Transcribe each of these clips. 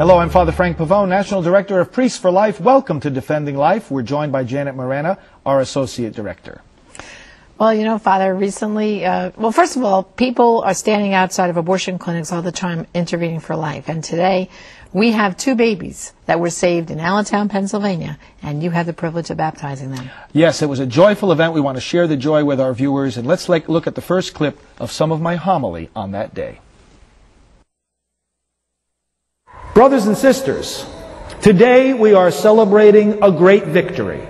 Hello, I'm Father Frank Pavone, National Director of Priests for Life. Welcome to Defending Life. We're joined by Janet Morena, our Associate Director. Well, you know, Father, recently, first of all, people are standing outside of abortion clinics all the time intervening for life. And today, we have two babies that were saved in Allentown, Pennsylvania, and you had the privilege of baptizing them. Yes, it was a joyful event. We want to share the joy with our viewers. And let's look at the first clip of some of my homily on that day. Brothers and sisters, today we are celebrating a great victory.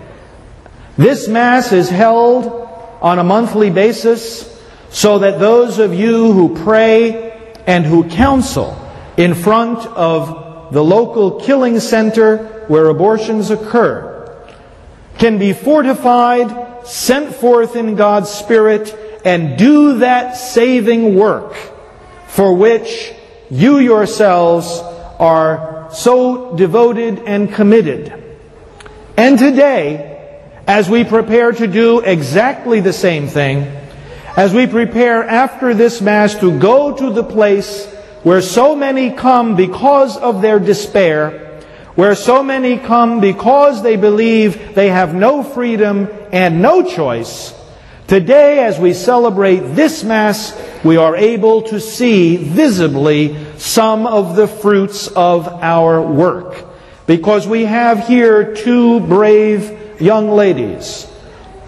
This Mass is held on a monthly basis so that those of you who pray and who counsel in front of the local killing center where abortions occur can be fortified, sent forth in God's Spirit, and do that saving work for which you yourselves are so devoted and committed. And today, as we prepare to do exactly the same thing, as we prepare after this Mass to go to the place where so many come because of their despair, where so many come because they believe they have no freedom and no choice, today as we celebrate this Mass, we are able to see visibly some of the fruits of our work. Because we have here two brave young ladies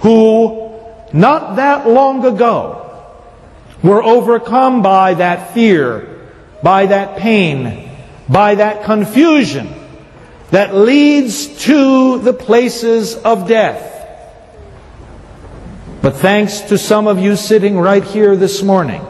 who, not that long ago, were overcome by that fear, by that pain, by that confusion that leads to the places of death. But thanks to some of you sitting right here this morning,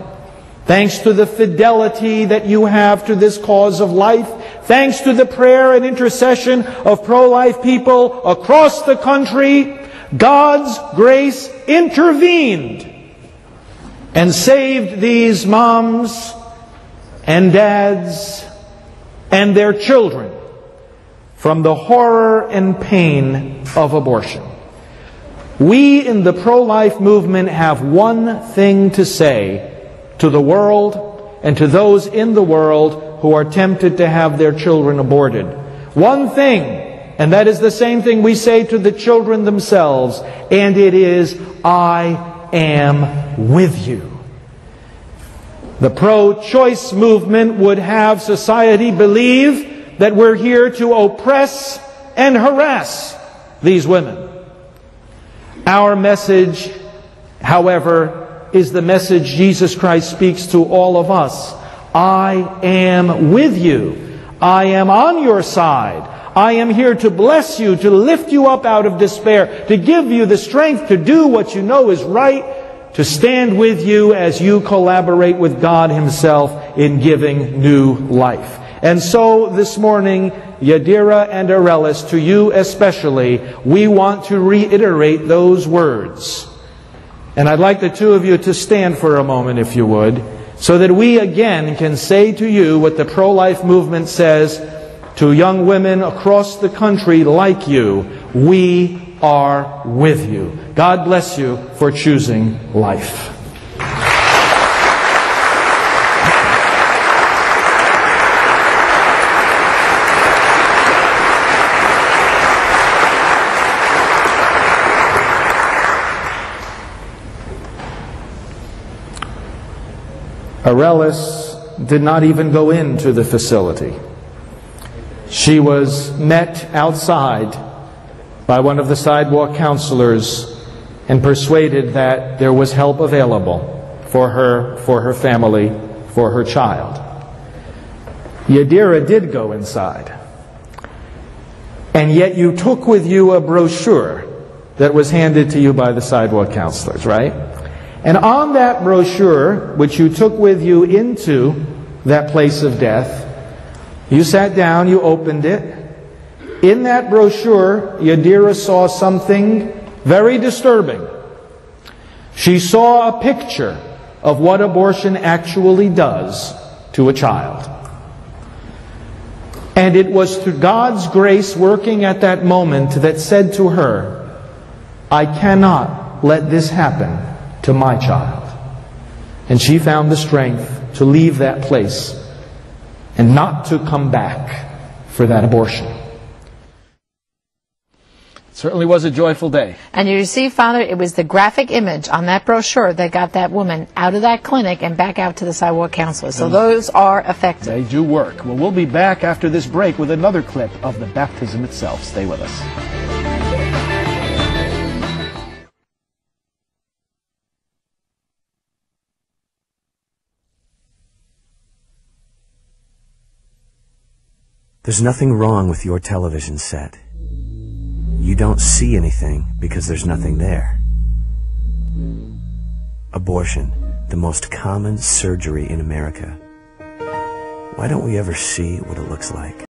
thanks to the fidelity that you have to this cause of life, thanks to the prayer and intercession of pro-life people across the country, God's grace intervened and saved these moms and dads and their children from the horror and pain of abortion. We in the pro-life movement have one thing to say to the world and to those in the world who are tempted to have their children aborted. One thing, and that is the same thing we say to the children themselves, and it is, I am with you. The pro-choice movement would have society believe that we're here to oppress and harass these women. Our message, however, is the message Jesus Christ speaks to all of us. I am with you. I am on your side. I am here to bless you, to lift you up out of despair, to give you the strength to do what you know is right, to stand with you as you collaborate with God Himself in giving new life. And so this morning, Yadira and Aurelis, to you especially, we want to reiterate those words. And I'd like the two of you to stand for a moment, if you would, so that we again can say to you what the pro-life movement says to young women across the country like you. We are with you. God bless you for choosing life. Aurelis did not even go into the facility. She was met outside by one of the sidewalk counselors and persuaded that there was help available for her family, for her child. Yadira did go inside. And yet you took with you a brochure that was handed to you by the sidewalk counselors, right? And on that brochure, which you took with you into that place of death, you sat down, you opened it. In that brochure, Yadira saw something very disturbing. She saw a picture of what abortion actually does to a child. And it was through God's grace working at that moment that said to her, I cannot let this happen to my child. And she found the strength to leave that place and not to come back, for that abortion. Certainly was a joyful day. And you see, Father, it was the graphic image on that brochure that got that woman out of that clinic and back out to the sidewalk counselor. So those are effective. They do work. Well, we'll be back after this break with another clip of the baptism itself. Stay with us. There's nothing wrong with your television set. You don't see anything because there's nothing there. Abortion, the most common surgery in America. Why don't we ever see what it looks like?